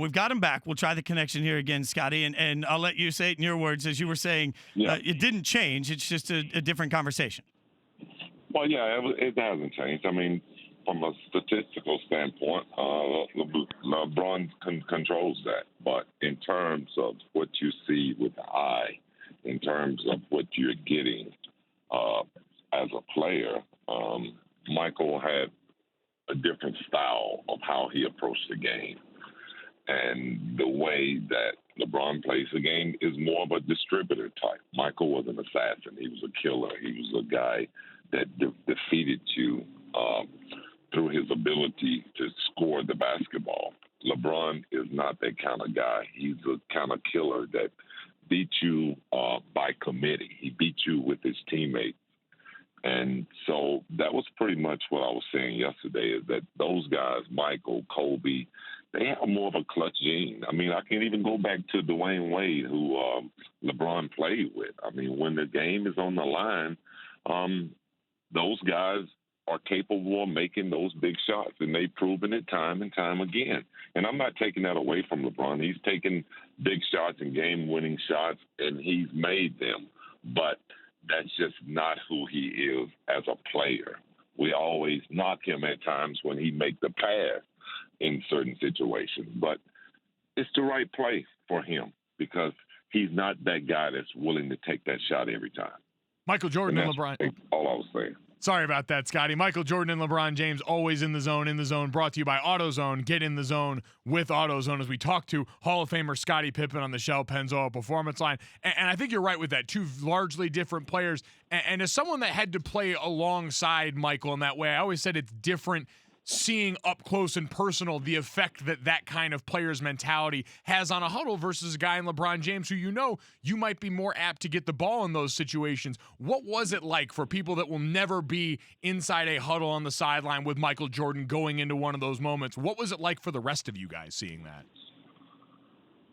We've got him back. We'll try the connection here again, Scottie, and I'll let you say it in your words. As you were saying, Yeah. it didn't change. It's just a different conversation. Well, yeah, it hasn't changed. I mean, from a statistical standpoint, LeBron controls that. But in terms of what you see with the eye, in terms of what you're getting as a player, Michael had a different style of how he approached the game. And the way that LeBron plays the game is more of a distributor type. Michael was an assassin. He was a killer. He was a guy that defeated you through his ability to score the basketball. LeBron is not that kind of guy. He's the kind of killer that beat you by committee. He beat you with his teammates. And so that was pretty much what I was saying yesterday, is that those guys, Michael, Kobe, they have more of a clutch gene. I mean, I can even go back to Dwayne Wade, who LeBron played with. I mean, when the game is on the line, those guys are capable of making those big shots, and they've proven it time and time again. And I'm not taking that away from LeBron. He's taken big shots and game-winning shots, and he's made them. But that's just not who he is as a player. We always knock him at times when he make the pass in certain situations. But it's the right play for him because he's not that guy that's willing to take that shot every time. Michael Jordan and LeBron. All I was saying. Sorry about that, Scottie. Michael Jordan and LeBron James always in the zone, brought to you by AutoZone. Get in the zone with AutoZone as we talk to Hall of Famer Scottie Pippen on the Shell Pennzoil Performance Line. And I think you're right with that. Two largely different players. And as someone that had to play alongside Michael in that way, I always said it's different seeing up close and personal the effect that kind of player's mentality has on a huddle versus a guy in LeBron James who you might be more apt to get the ball in those situations. What was it like for people that will never be inside a huddle on the sideline with Michael Jordan going into one of those moments? What was it like for the rest of you guys seeing that?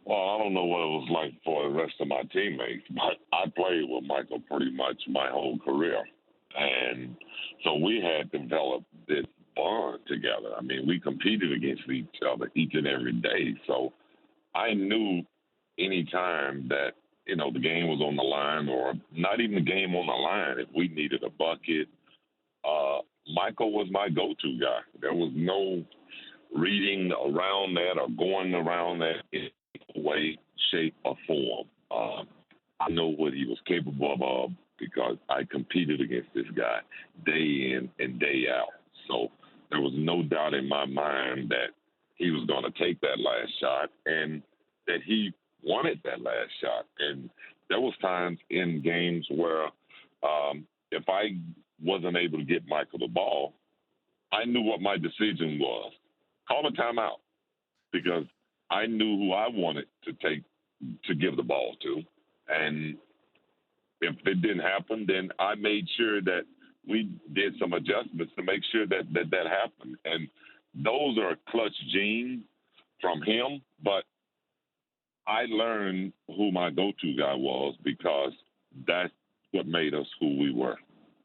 Well, I don't know what it was like for the rest of my teammates, but I played with Michael pretty much my whole career. And so we had developed this bond together. I mean, we competed against each other each and every day. So I knew any time that, the game was on the line, or not even the game on the line, if we needed a bucket, Michael was my go-to guy. There was no reading around that or going around that in any way, shape, or form. I know what he was capable of because I competed against this guy day in and day out. So there was no doubt in my mind that he was going to take that last shot and that he wanted that last shot. And there was times in games where if I wasn't able to get Michael the ball, I knew what my decision was. Call a timeout, because I knew who I wanted to give the ball to. And if it didn't happen, then I made sure that we did some adjustments to make sure that happened. And those are clutch genes from him, but I learned who my go-to guy was because that's what made us who we were.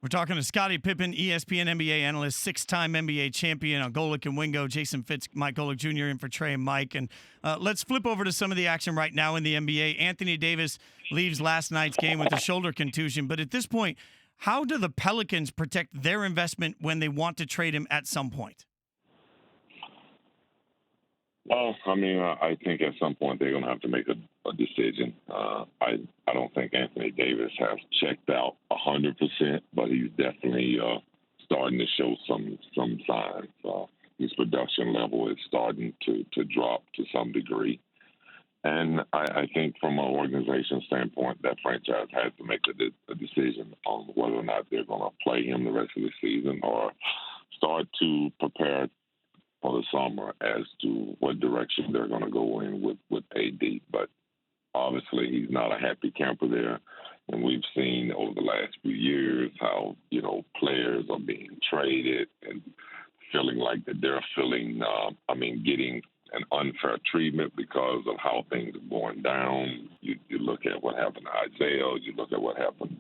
We're talking to Scottie Pippen, ESPN NBA analyst, six-time NBA champion on Golic and Wingo. Jason Fitz, Mike Golic Jr. in for Trey and Mike. And let's flip over to some of the action right now in the NBA. Anthony Davis leaves last night's game with a shoulder contusion. But at this point, how do the Pelicans protect their investment when they want to trade him at some point? Well, I mean, I think at some point they're going to have to make a decision. I don't think Anthony Davis has checked out 100%, but he's definitely starting to show some signs. His production level is starting to drop to some degree. And I think from an organization standpoint, that franchise has to make a decision on whether or not they're going to play him the rest of the season or start to prepare for the summer as to what direction they're going to go in with AD. But obviously he's not a happy camper there. And we've seen over the last few years how, players are being traded and feeling like that they're getting an unfair treatment because of how things are going down. You look at what happened to Isaiah. You look at what happened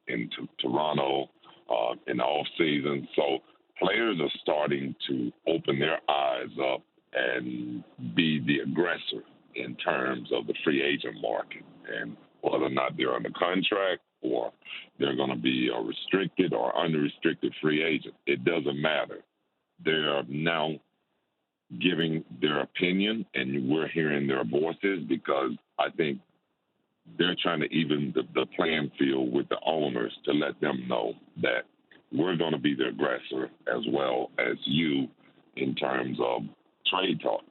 in Toronto in the offseason. So players are starting to open their eyes up and be the aggressor in terms of the free agent market, and whether or not they're under contract or they're going to be a restricted or unrestricted free agent. It doesn't matter. They're now giving their opinion, and we're hearing their voices because I think they're trying to even the playing field with the owners to let them know that we're going to be the aggressor as well as you in terms of trade talks.